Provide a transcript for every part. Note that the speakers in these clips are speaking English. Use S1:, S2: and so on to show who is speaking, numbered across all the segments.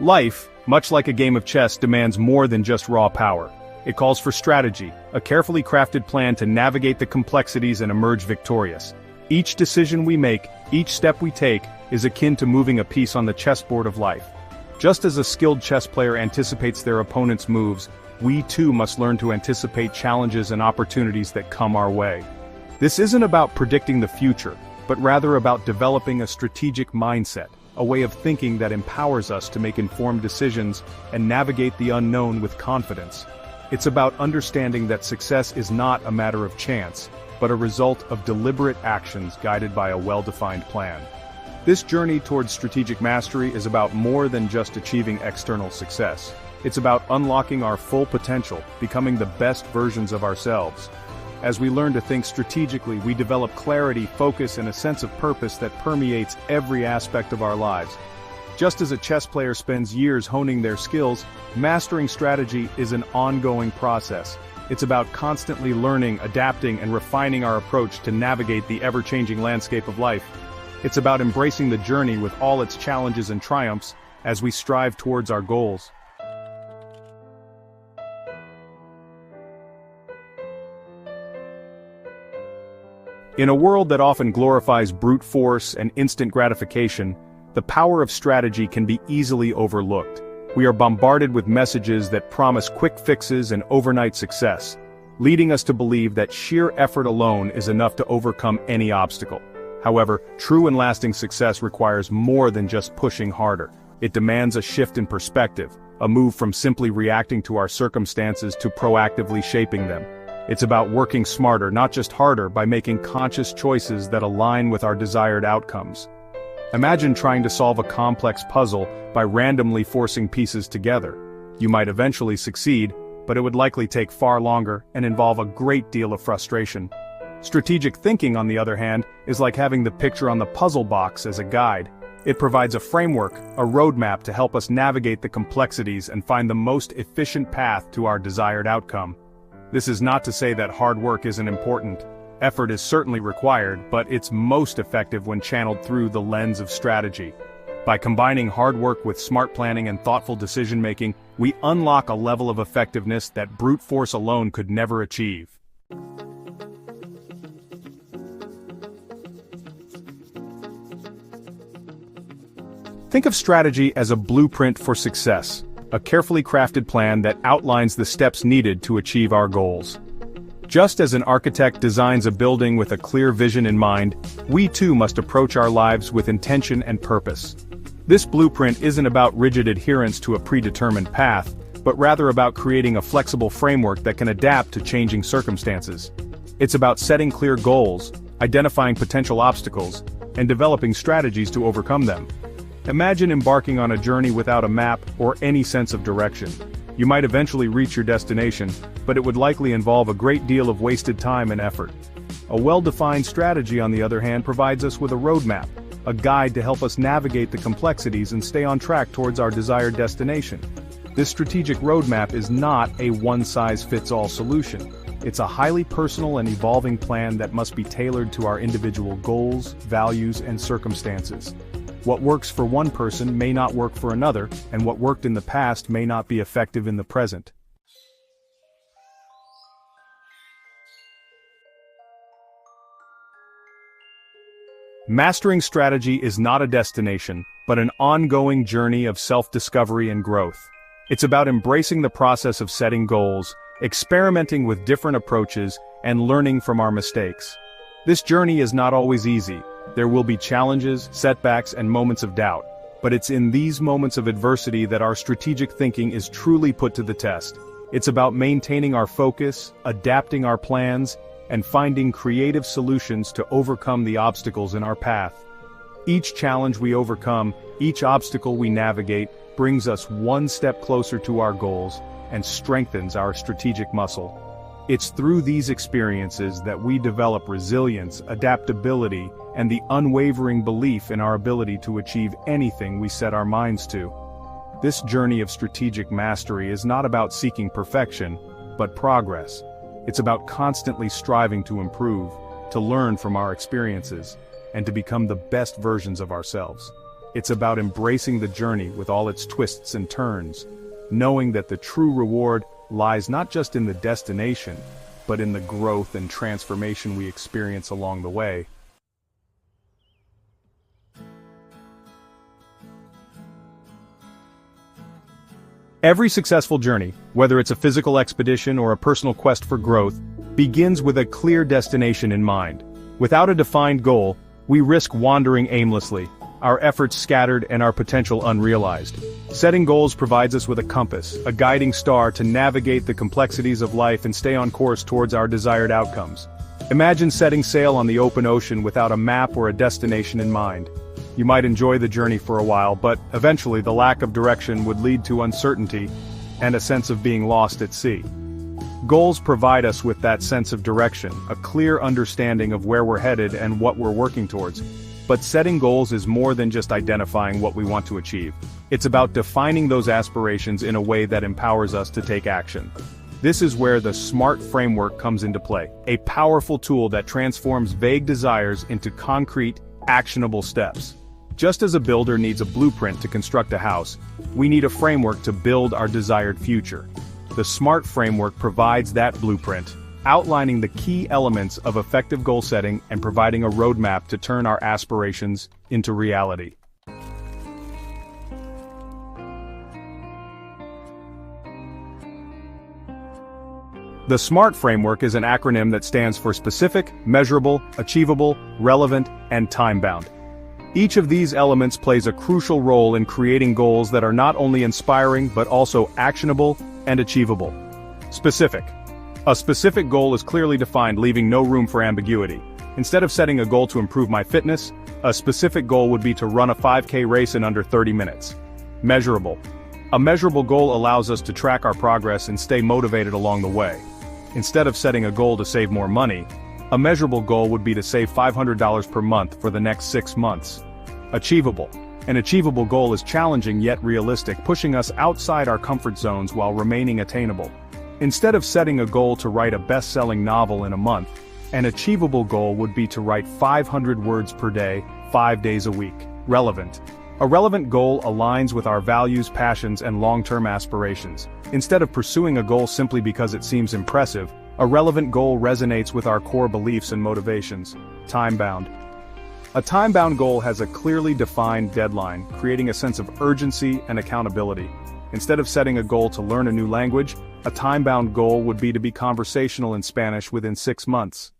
S1: Life, much like a game of chess, demands more than just raw power. It calls for strategy, a carefully crafted plan to navigate the complexities and emerge victorious. Each decision we make, each step we take, is akin to moving a piece on the chessboard of life. Just as a skilled chess player anticipates their opponent's moves, we too must learn to anticipate challenges and opportunities that come our way. This isn't about predicting the future, but rather about developing a strategic mindset, a way of thinking that empowers us to make informed decisions and navigate the unknown with confidence. It's about understanding that success is not a matter of chance, but a result of deliberate actions guided by a well-defined plan. This journey towards strategic mastery is about more than just achieving external success. It's about unlocking our full potential, becoming the best versions of ourselves. As we learn to think strategically, we develop clarity, focus, and a sense of purpose that permeates every aspect of our lives. Just as a chess player spends years honing their skills, mastering strategy is an ongoing process. It's about constantly learning, adapting, and refining our approach to navigate the ever-changing landscape of life. It's about embracing the journey with all its challenges and triumphs as we strive towards our goals. In a world that often glorifies brute force and instant gratification, the power of strategy can be easily overlooked. We are bombarded with messages that promise quick fixes and overnight success, leading us to believe that sheer effort alone is enough to overcome any obstacle. However, true and lasting success requires more than just pushing harder. It demands a shift in perspective, a move from simply reacting to our circumstances to proactively shaping them. It's about working smarter, not just harder, by making conscious choices that align with our desired outcomes. Imagine trying to solve a complex puzzle by randomly forcing pieces together. You might eventually succeed, but it would likely take far longer and involve a great deal of frustration. Strategic thinking, on the other hand, is like having the picture on the puzzle box as a guide. It provides a framework, a roadmap to help us navigate the complexities and find the most efficient path to our desired outcome. This is not to say that hard work isn't important. Effort is certainly required, but it's most effective when channeled through the lens of strategy. By combining hard work with smart planning and thoughtful decision-making, we unlock a level of effectiveness that brute force alone could never achieve. Think of strategy as a blueprint for success, a carefully crafted plan that outlines the steps needed to achieve our goals. Just as an architect designs a building with a clear vision in mind, we too must approach our lives with intention and purpose. This blueprint isn't about rigid adherence to a predetermined path, but rather about creating a flexible framework that can adapt to changing circumstances. It's about setting clear goals, identifying potential obstacles, and developing strategies to overcome them. Imagine embarking on a journey without a map or any sense of direction. You might eventually reach your destination, but it would likely involve a great deal of wasted time and effort. A well-defined strategy, on the other hand, provides us with a roadmap, a guide to help us navigate the complexities and stay on track towards our desired destination. This strategic roadmap is not a one-size-fits-all solution. It's a highly personal and evolving plan that must be tailored to our individual goals, values, and circumstances. What works for one person may not work for another, and what worked in the past may not be effective in the present. Mastering strategy is not a destination, but an ongoing journey of self-discovery and growth. It's about embracing the process of setting goals, experimenting with different approaches, and learning from our mistakes. This journey is not always easy. There will be challenges, setbacks, and moments of doubt, but it's in these moments of adversity that our strategic thinking is truly put to the test. It's about maintaining our focus, adapting our plans, and finding creative solutions to overcome the obstacles in our path. Each challenge we overcome, each obstacle we navigate, brings us one step closer to our goals and strengthens our strategic muscle. It's through these experiences that we develop resilience, adaptability, and the unwavering belief in our ability to achieve anything we set our minds to. This journey of strategic mastery is not about seeking perfection, but progress. It's about constantly striving to improve, to learn from our experiences, and to become the best versions of ourselves. It's about embracing the journey with all its twists and turns, knowing that the true reward lies not just in the destination, but in the growth and transformation we experience along the way. Every successful journey, whether it's a physical expedition or a personal quest for growth, begins with a clear destination in mind. Without a defined goal, we risk wandering aimlessly, our efforts scattered and our potential unrealized. Setting goals provides us with a compass, a guiding star to navigate the complexities of life and stay on course towards our desired outcomes. Imagine setting sail on the open ocean without a map or a destination in mind. You might enjoy the journey for a while, but eventually the lack of direction would lead to uncertainty and a sense of being lost at sea. Goals provide us with that sense of direction, a clear understanding of where we're headed and what we're working towards. But setting goals is more than just identifying what we want to achieve. It's about defining those aspirations in a way that empowers us to take action. This is where the SMART framework comes into play, a powerful tool that transforms vague desires into concrete, actionable steps. Just as a builder needs a blueprint to construct a house, we need a framework to build our desired future. The SMART framework provides that blueprint, outlining the key elements of effective goal setting and providing a roadmap to turn our aspirations into reality. The SMART framework is an acronym that stands for specific, measurable, achievable, relevant, and time-bound. Each of these elements plays a crucial role in creating goals that are not only inspiring but also actionable and achievable. Specific. A specific goal is clearly defined, leaving no room for ambiguity. Instead of setting a goal to improve my fitness, a specific goal would be to run a 5K race in under 30 minutes. Measurable. A measurable goal allows us to track our progress and stay motivated along the way. Instead of setting a goal to save more money, a measurable goal would be to save $500 per month for the next 6 months. Achievable. An achievable goal is challenging yet realistic, pushing us outside our comfort zones while remaining attainable. Instead of setting a goal to write a best-selling novel in a month, an achievable goal would be to write 500 words per day, 5 days a week. Relevant. A relevant goal aligns with our values, passions, and long-term aspirations. Instead of pursuing a goal simply because it seems impressive, a relevant goal resonates with our core beliefs and motivations. Time-bound. A time-bound goal has a clearly defined deadline, creating a sense of urgency and accountability. Instead of setting a goal to learn a new language, a time-bound goal would be to be conversational in Spanish within 6 months.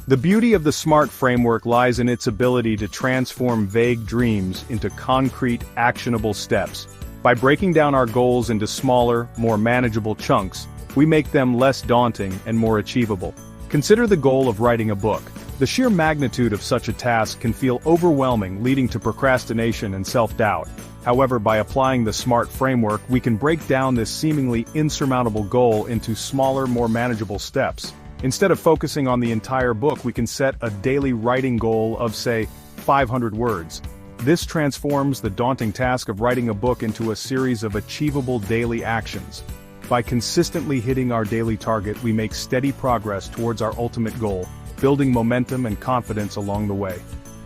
S1: The beauty of the SMART framework lies in its ability to transform vague dreams into concrete, actionable steps. By breaking down our goals into smaller, more manageable chunks, we make them less daunting and more achievable. Consider the goal of writing a book. The sheer magnitude of such a task can feel overwhelming, leading to procrastination and self-doubt. However, by applying the SMART framework, we can break down this seemingly insurmountable goal into smaller, more manageable steps. Instead of focusing on the entire book, we can set a daily writing goal of, say, 500 words. This transforms the daunting task of writing a book into a series of achievable daily actions. By consistently hitting our daily target, we make steady progress towards our ultimate goal, building momentum and confidence along the way.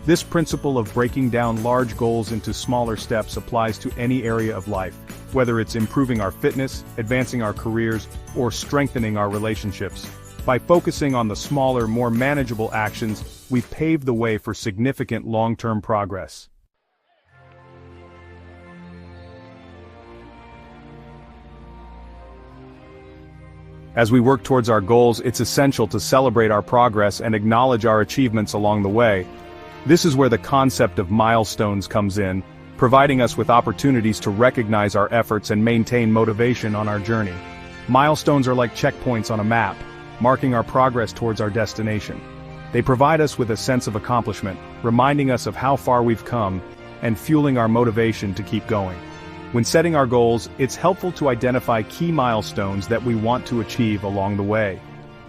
S1: This principle of breaking down large goals into smaller steps applies to any area of life, whether it's improving our fitness, advancing our careers, or strengthening our relationships. By focusing on the smaller, more manageable actions, we pave the way for significant long-term progress. As we work towards our goals, it's essential to celebrate our progress and acknowledge our achievements along the way. This is where the concept of milestones comes in, providing us with opportunities to recognize our efforts and maintain motivation on our journey. Milestones are like checkpoints on a map, marking our progress towards our destination. They provide us with a sense of accomplishment, reminding us of how far we've come, and fueling our motivation to keep going. When setting our goals, it's helpful to identify key milestones that we want to achieve along the way.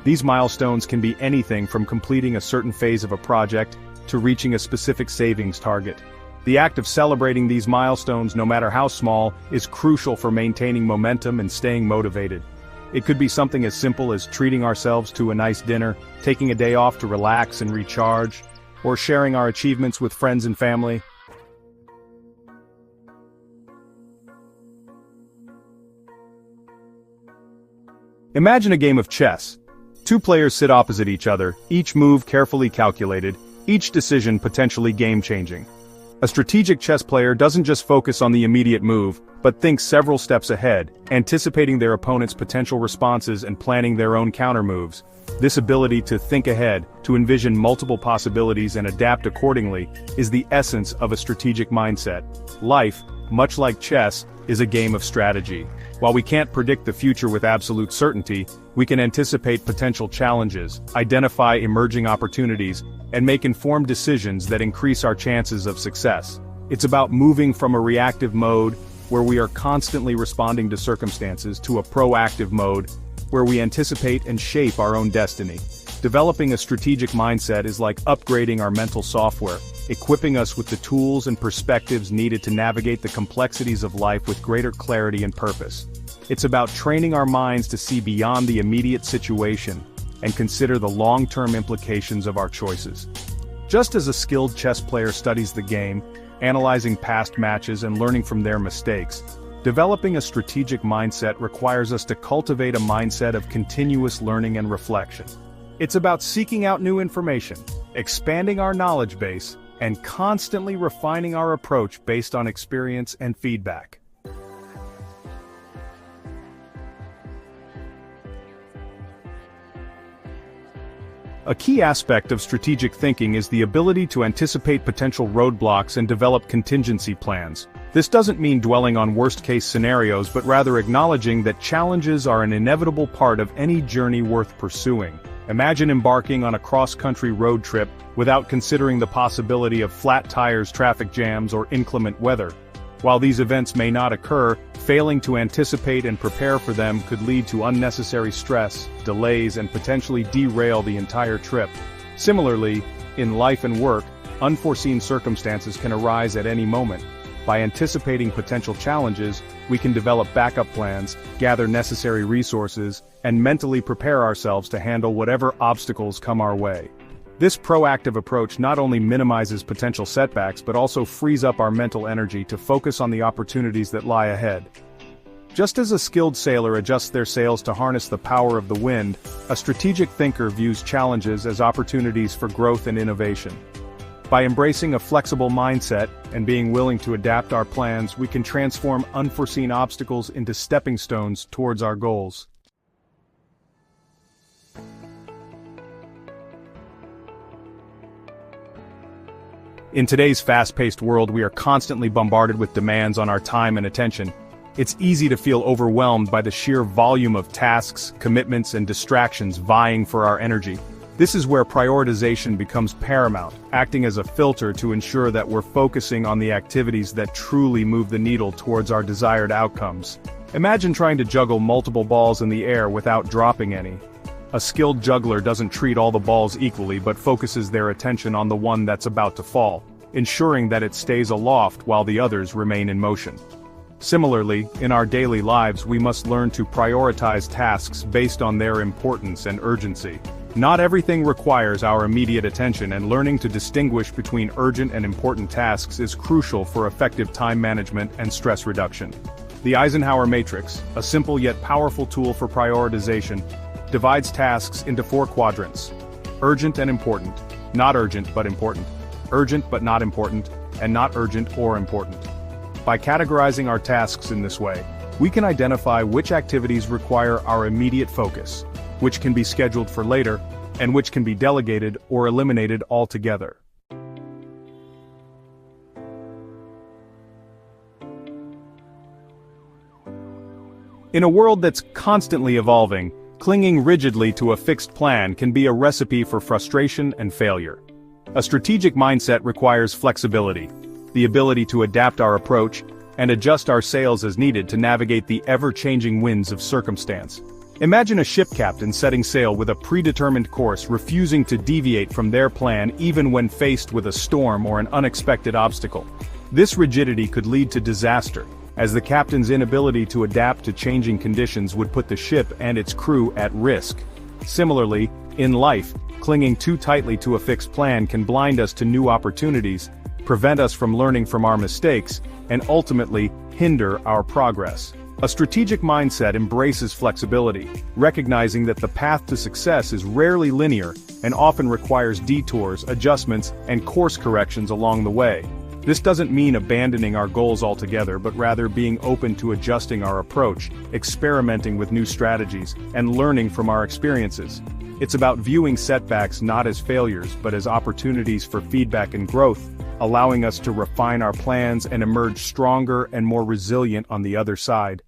S1: These milestones can be anything from completing a certain phase of a project to reaching a specific savings target. The act of celebrating these milestones, no matter how small, is crucial for maintaining momentum and staying motivated. It could be something as simple as treating ourselves to a nice dinner, taking a day off to relax and recharge, or sharing our achievements with friends and family. Imagine a game of chess. Two players sit opposite each other, each move carefully calculated, each decision potentially game-changing. A strategic chess player doesn't just focus on the immediate move, but thinks several steps ahead, anticipating their opponent's potential responses and planning their own counter-moves. This ability to think ahead, to envision multiple possibilities and adapt accordingly, is the essence of a strategic mindset. Life, much like chess, is a game of strategy. While we can't predict the future with absolute certainty, we can anticipate potential challenges, identify emerging opportunities, and make informed decisions that increase our chances of success. It's about moving from a reactive mode, where we are constantly responding to circumstances, to a proactive mode, where we anticipate and shape our own destiny. Developing a strategic mindset is like upgrading our mental software, equipping us with the tools and perspectives needed to navigate the complexities of life with greater clarity and purpose. It's about training our minds to see beyond the immediate situation and consider the long-term implications of our choices. Just as a skilled chess player studies the game, analyzing past matches and learning from their mistakes, developing a strategic mindset requires us to cultivate a mindset of continuous learning and reflection. It's about seeking out new information, expanding our knowledge base, and constantly refining our approach based on experience and feedback. A key aspect of strategic thinking is the ability to anticipate potential roadblocks and develop contingency plans. This doesn't mean dwelling on worst-case scenarios, but rather acknowledging that challenges are an inevitable part of any journey worth pursuing. Imagine embarking on a cross-country road trip without considering the possibility of flat tires, traffic jams, or inclement weather. While these events may not occur, failing to anticipate and prepare for them could lead to unnecessary stress, delays, and potentially derail the entire trip. Similarly, in life and work, unforeseen circumstances can arise at any moment. By anticipating potential challenges, we can develop backup plans, gather necessary resources, and mentally prepare ourselves to handle whatever obstacles come our way. This proactive approach not only minimizes potential setbacks but also frees up our mental energy to focus on the opportunities that lie ahead. Just as a skilled sailor adjusts their sails to harness the power of the wind, a strategic thinker views challenges as opportunities for growth and innovation. By embracing a flexible mindset and being willing to adapt our plans, we can transform unforeseen obstacles into stepping stones towards our goals. In today's fast-paced world, we are constantly bombarded with demands on our time and attention. It's easy to feel overwhelmed by the sheer volume of tasks, commitments, and distractions vying for our energy. This is where prioritization becomes paramount, acting as a filter to ensure that we're focusing on the activities that truly move the needle towards our desired outcomes. Imagine trying to juggle multiple balls in the air without dropping any. A skilled juggler doesn't treat all the balls equally but focuses their attention on the one that's about to fall, ensuring that it stays aloft while the others remain in motion. Similarly, in our daily lives we must learn to prioritize tasks based on their importance and urgency. Not everything requires our immediate attention, and learning to distinguish between urgent and important tasks is crucial for effective time management and stress reduction. The Eisenhower Matrix, a simple yet powerful tool for prioritization, divides tasks into 4 quadrants: urgent and important, not urgent but important, urgent but not important, and not urgent or important. By categorizing our tasks in this way, we can identify which activities require our immediate focus, which can be scheduled for later, and which can be delegated or eliminated altogether. In a world that's constantly evolving, clinging rigidly to a fixed plan can be a recipe for frustration and failure. A strategic mindset requires flexibility, the ability to adapt our approach and adjust our sails as needed to navigate the ever-changing winds of circumstance. Imagine a ship captain setting sail with a predetermined course, refusing to deviate from their plan even when faced with a storm or an unexpected obstacle. This rigidity could lead to disaster, as the captain's inability to adapt to changing conditions would put the ship and its crew at risk. Similarly, in life, clinging too tightly to a fixed plan can blind us to new opportunities, prevent us from learning from our mistakes, and ultimately, hinder our progress. A strategic mindset embraces flexibility, recognizing that the path to success is rarely linear and often requires detours, adjustments, and course corrections along the way. This doesn't mean abandoning our goals altogether, but rather being open to adjusting our approach, experimenting with new strategies, and learning from our experiences. It's about viewing setbacks not as failures but as opportunities for feedback and growth, allowing us to refine our plans and emerge stronger and more resilient on the other side.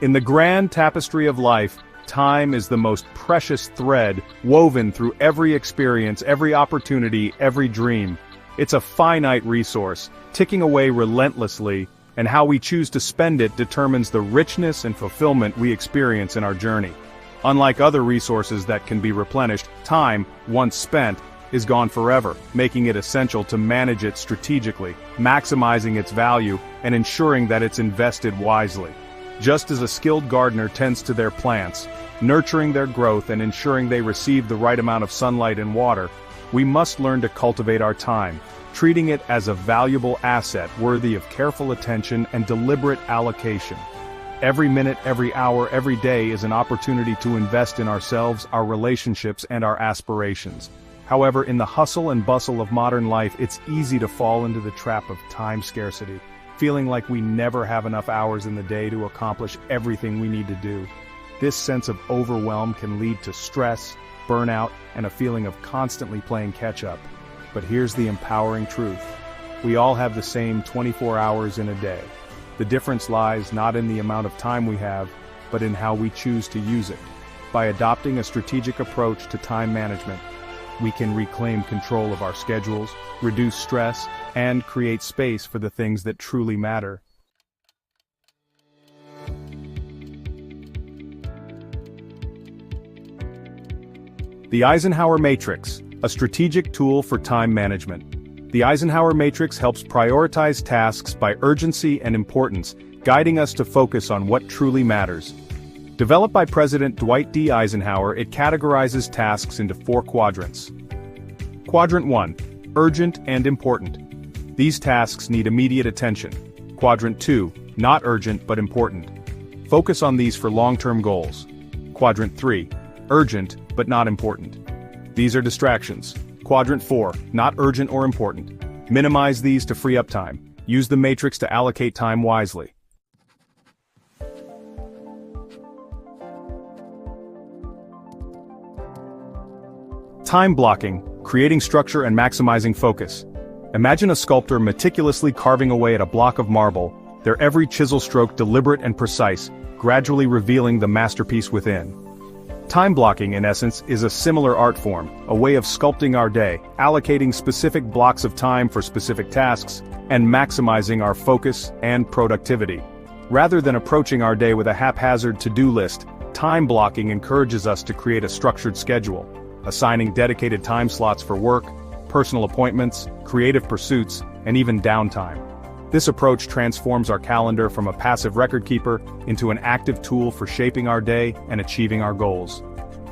S1: In the grand tapestry of life, time is the most precious thread woven through every experience, every opportunity, every dream. It's a finite resource, ticking away relentlessly, and how we choose to spend it determines the richness and fulfillment we experience in our journey. Unlike other resources that can be replenished, time, once spent, is gone forever, making it essential to manage it strategically, maximizing its value, and ensuring that it's invested wisely. Just as a skilled gardener tends to their plants, nurturing their growth and ensuring they receive the right amount of sunlight and water, we must learn to cultivate our time, treating it as a valuable asset worthy of careful attention and deliberate allocation. Every minute, every hour, every day is an opportunity to invest in ourselves, our relationships, and our aspirations. However, in the hustle and bustle of modern life, it's easy to fall into the trap of time scarcity, feeling like we never have enough hours in the day to accomplish everything we need to do. This sense of overwhelm can lead to stress, burnout, and a feeling of constantly playing catch-up. But here's the empowering truth. We all have the same 24 hours in a day. The difference lies not in the amount of time we have, but in how we choose to use it. By adopting a strategic approach to time management, we can reclaim control of our schedules, reduce stress, and create space for the things that truly matter. The Eisenhower Matrix, a strategic tool for time management. The Eisenhower Matrix helps prioritize tasks by urgency and importance, guiding us to focus on what truly matters. Developed by President Dwight D. Eisenhower, it categorizes tasks into 4 quadrants. Quadrant 1, urgent and important. These tasks need immediate attention. Quadrant 2, not urgent but important. Focus on these for long-term goals. Quadrant 3, urgent but not important. These are distractions. Quadrant 4, not urgent or important. Minimize these to free up time. Use the matrix to allocate time wisely. Time blocking, creating structure and maximizing focus. Imagine a sculptor meticulously carving away at a block of marble, their every chisel stroke deliberate and precise, gradually revealing the masterpiece within. Time blocking, in essence, is a similar art form, a way of sculpting our day, allocating specific blocks of time for specific tasks, and maximizing our focus and productivity. Rather than approaching our day with a haphazard to-do list, time blocking encourages us to create a structured schedule, assigning dedicated time slots for work, personal appointments, creative pursuits, and even downtime. This approach transforms our calendar from a passive record keeper into an active tool for shaping our day and achieving our goals.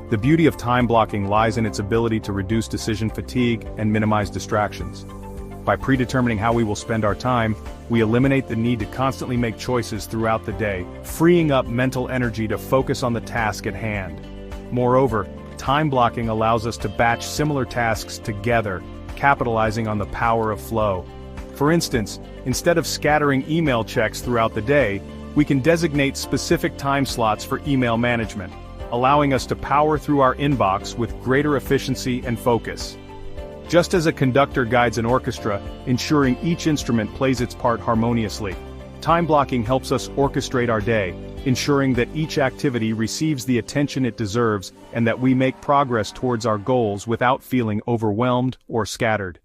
S1: The beauty of time blocking lies in its ability to reduce decision fatigue and minimize distractions. By predetermining how we will spend our time, we eliminate the need to constantly make choices throughout the day, freeing up mental energy to focus on the task at hand. Moreover, time blocking allows us to batch similar tasks together, capitalizing on the power of flow. For instance, instead of scattering email checks throughout the day, we can designate specific time slots for email management, allowing us to power through our inbox with greater efficiency and focus. Just as a conductor guides an orchestra, ensuring each instrument plays its part harmoniously, time blocking helps us orchestrate our day, ensuring that each activity receives the attention it deserves and that we make progress towards our goals without feeling overwhelmed or scattered.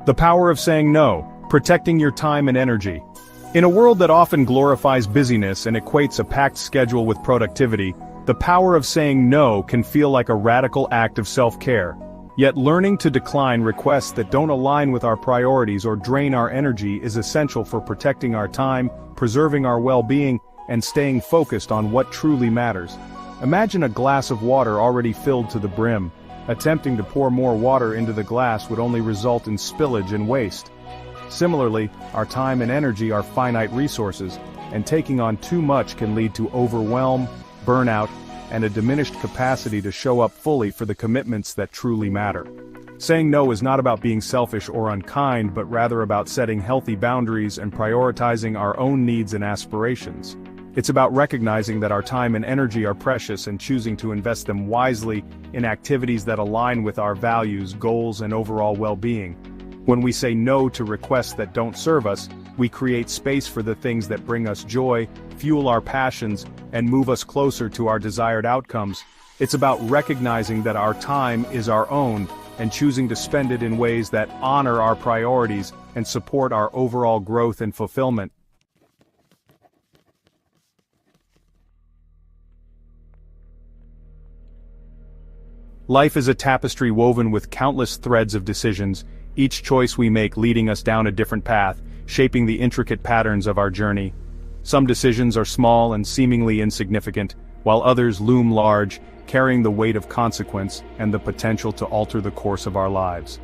S1: The power of saying no, protecting your time and energy. In a world that often glorifies busyness and equates a packed schedule with productivity, the power of saying no can feel like a radical act of self-care. Yet learning to decline requests that don't align with our priorities or drain our energy is essential for protecting our time, preserving our well-being, and staying focused on what truly matters. Imagine a glass of water already filled to the brim. Attempting to pour more water into the glass would only result in spillage and waste. Similarly, our time and energy are finite resources, and taking on too much can lead to overwhelm, burnout, and a diminished capacity to show up fully for the commitments that truly matter. Saying no is not about being selfish or unkind, but rather about setting healthy boundaries and prioritizing our own needs and aspirations. It's about recognizing that our time and energy are precious and choosing to invest them wisely in activities that align with our values, goals, and overall well-being. When we say no to requests that don't serve us, we create space for the things that bring us joy, fuel our passions, and move us closer to our desired outcomes. It's about recognizing that our time is our own, and choosing to spend it in ways that honor our priorities and support our overall growth and fulfillment. Life is a tapestry woven with countless threads of decisions, each choice we make leading us down a different path, shaping the intricate patterns of our journey. Some decisions are small and seemingly insignificant, while others loom large, carrying the weight of consequence and the potential to alter the course of our lives.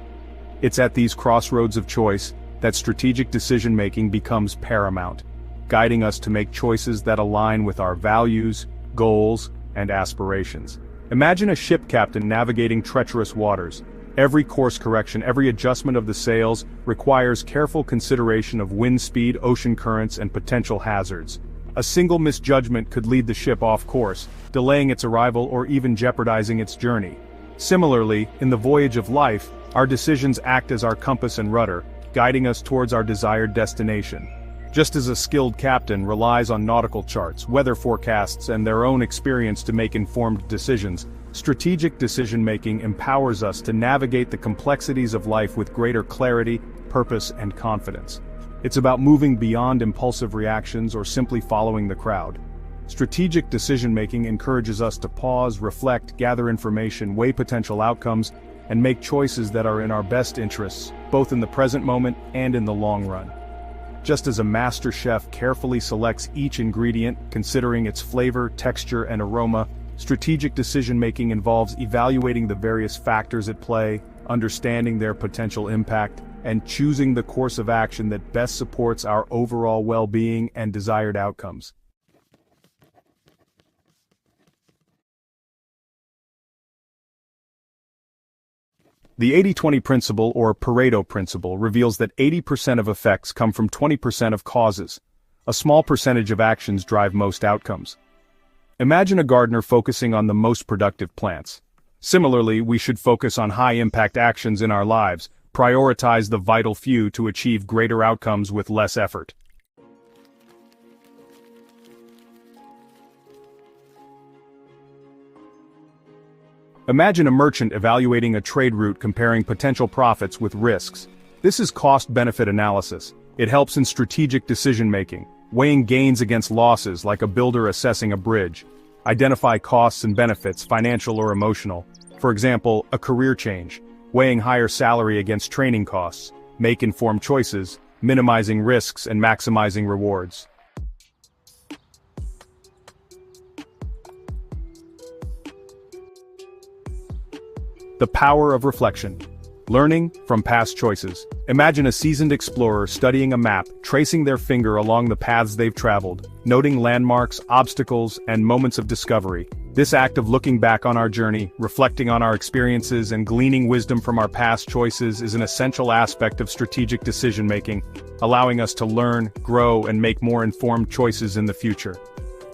S1: It's at these crossroads of choice that strategic decision-making becomes paramount, guiding us to make choices that align with our values, goals, and aspirations. Imagine a ship captain navigating treacherous waters. Every course correction, every adjustment of the sails, requires careful consideration of wind speed, ocean currents, and potential hazards. A single misjudgment could lead the ship off course, delaying its arrival or even jeopardizing its journey. Similarly, in the voyage of life, our decisions act as our compass and rudder, guiding us towards our desired destination. Just as a skilled captain relies on nautical charts, weather forecasts, and their own experience to make informed decisions, strategic decision-making empowers us to navigate the complexities of life with greater clarity, purpose, and confidence. It's about moving beyond impulsive reactions or simply following the crowd. Strategic decision-making encourages us to pause, reflect, gather information, weigh potential outcomes, and make choices that are in our best interests, both in the present moment and in the long run. Just as a master chef carefully selects each ingredient, considering its flavor, texture, and aroma, strategic decision-making involves evaluating the various factors at play, understanding their potential impact, and choosing the course of action that best supports our overall well-being and desired outcomes. The 80-20 principle, or Pareto principle, reveals that 80% of effects come from 20% of causes. A small percentage of actions drive most outcomes. Imagine a gardener focusing on the most productive plants. Similarly, we should focus on high-impact actions in our lives, prioritize the vital few to achieve greater outcomes with less effort. Imagine a merchant evaluating a trade route comparing potential profits with risks. This is cost-benefit analysis. It helps in strategic decision-making, weighing gains against losses like a builder assessing a bridge. Identify costs and benefits, financial or emotional. For example, a career change, weighing higher salary against training costs. Make informed choices, minimizing risks and maximizing rewards. The power of reflection. Learning from past choices. Imagine a seasoned explorer studying a map, tracing their finger along the paths they've traveled, noting landmarks, obstacles, and moments of discovery. This act of looking back on our journey, reflecting on our experiences, and gleaning wisdom from our past choices is an essential aspect of strategic decision-making, allowing us to learn, grow, and make more informed choices in the future.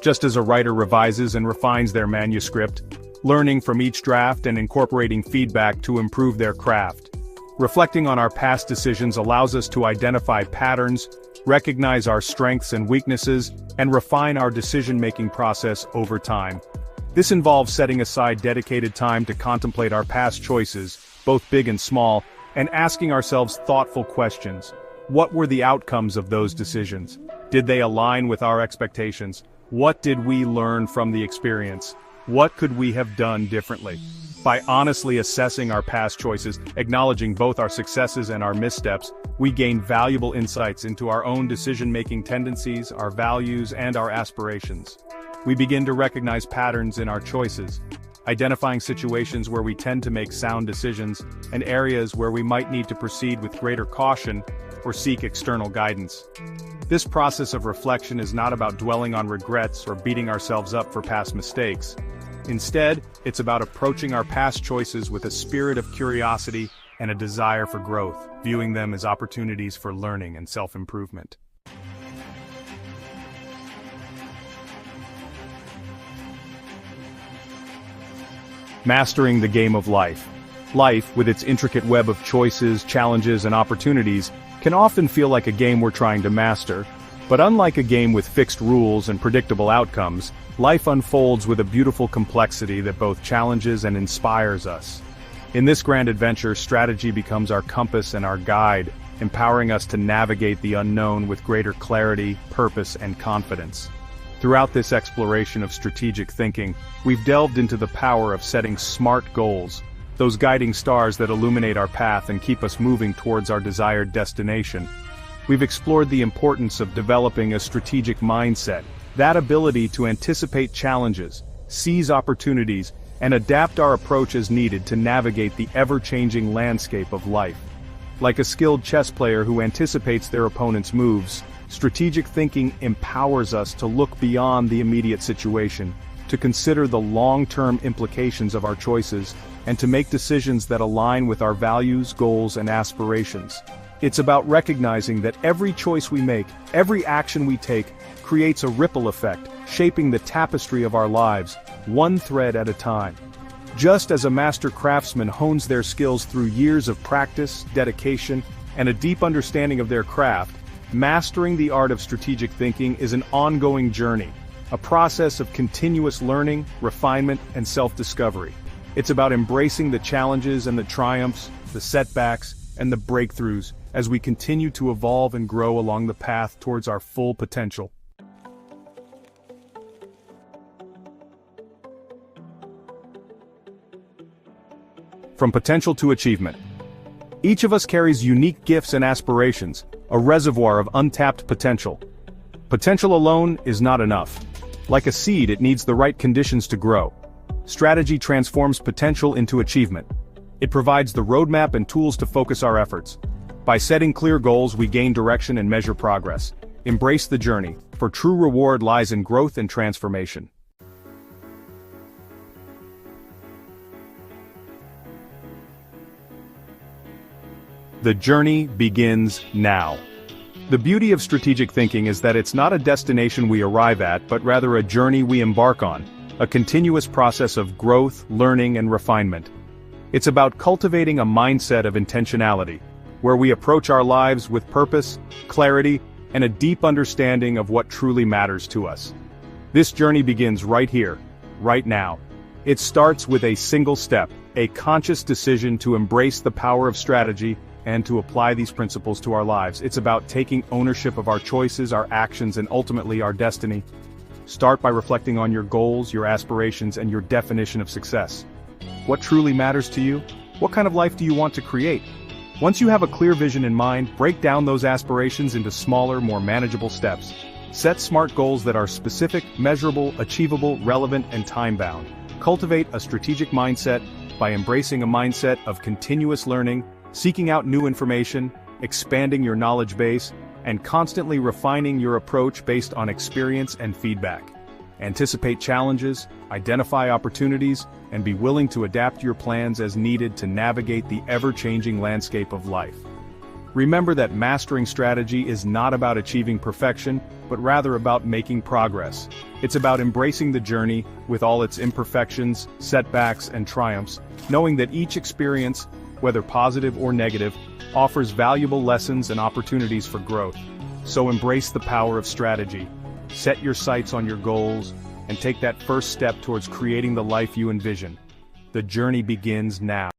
S1: Just as a writer revises and refines their manuscript, learning from each draft and incorporating feedback to improve their craft. Reflecting on our past decisions allows us to identify patterns, recognize our strengths and weaknesses, and refine our decision-making process over time. This involves setting aside dedicated time to contemplate our past choices, both big and small, and asking ourselves thoughtful questions. What were the outcomes of those decisions? Did they align with our expectations? What did we learn from the experience? What could we have done differently? By honestly assessing our past choices, acknowledging both our successes and our missteps, we gain valuable insights into our own decision-making tendencies, our values, and our aspirations. We begin to recognize patterns in our choices, identifying situations where we tend to make sound decisions, and areas where we might need to proceed with greater caution or seek external guidance. This process of reflection is not about dwelling on regrets or beating ourselves up for past mistakes. Instead, it's about approaching our past choices with a spirit of curiosity and a desire for growth, viewing them as opportunities for learning and self-improvement. Mastering the game of life. Life, with its intricate web of choices, challenges, and opportunities, can often feel like a game we're trying to master. But unlike a game with fixed rules and predictable outcomes, life unfolds with a beautiful complexity that both challenges and inspires us. In this grand adventure, strategy becomes our compass and our guide, empowering us to navigate the unknown with greater clarity, purpose, and confidence. Throughout this exploration of strategic thinking, we've delved into the power of setting smart goals, those guiding stars that illuminate our path and keep us moving towards our desired destination. We've explored the importance of developing a strategic mindset, that ability to anticipate challenges, seize opportunities, and adapt our approach as needed to navigate the ever-changing landscape of life. Like a skilled chess player who anticipates their opponent's moves, strategic thinking empowers us to look beyond the immediate situation, to consider the long-term implications of our choices, and to make decisions that align with our values, goals, and aspirations. It's about recognizing that every choice we make, every action we take, creates a ripple effect, shaping the tapestry of our lives, one thread at a time. Just as a master craftsman hones their skills through years of practice, dedication, and a deep understanding of their craft, mastering the art of strategic thinking is an ongoing journey, a process of continuous learning, refinement, and self-discovery. It's about embracing the challenges and the triumphs, the setbacks, and the breakthroughs, as we continue to evolve and grow along the path towards our full potential. From potential to achievement. Each of us carries unique gifts and aspirations, a reservoir of untapped potential. Potential alone is not enough. Like a seed, it needs the right conditions to grow. Strategy transforms potential into achievement. It provides the roadmap and tools to focus our efforts. By setting clear goals, we gain direction and measure progress. Embrace the journey, for true reward lies in growth and transformation. The journey begins now. The beauty of strategic thinking is that it's not a destination we arrive at, but rather a journey we embark on, a continuous process of growth, learning, and refinement. It's about cultivating a mindset of intentionality, where we approach our lives with purpose, clarity, and a deep understanding of what truly matters to us. This journey begins right here, right now. It starts with a single step, a conscious decision to embrace the power of strategy and to apply these principles to our lives. It's about taking ownership of our choices, our actions, and ultimately our destiny. Start by reflecting on your goals, your aspirations, and your definition of success. What truly matters to you? What kind of life do you want to create? Once you have a clear vision in mind, break down those aspirations into smaller, more manageable steps. Set smart goals that are specific, measurable, achievable, relevant, and time-bound. Cultivate a strategic mindset by embracing a mindset of continuous learning, seeking out new information, expanding your knowledge base, and constantly refining your approach based on experience and feedback. Anticipate challenges, identify opportunities, and be willing to adapt your plans as needed to navigate the ever-changing landscape of life. Remember that mastering strategy is not about achieving perfection, but rather about making progress. It's about embracing the journey, with all its imperfections, setbacks, and triumphs, knowing that each experience, whether positive or negative, offers valuable lessons and opportunities for growth. So embrace the power of strategy. Set your sights on your goals, and take that first step towards creating the life you envision. The journey begins now.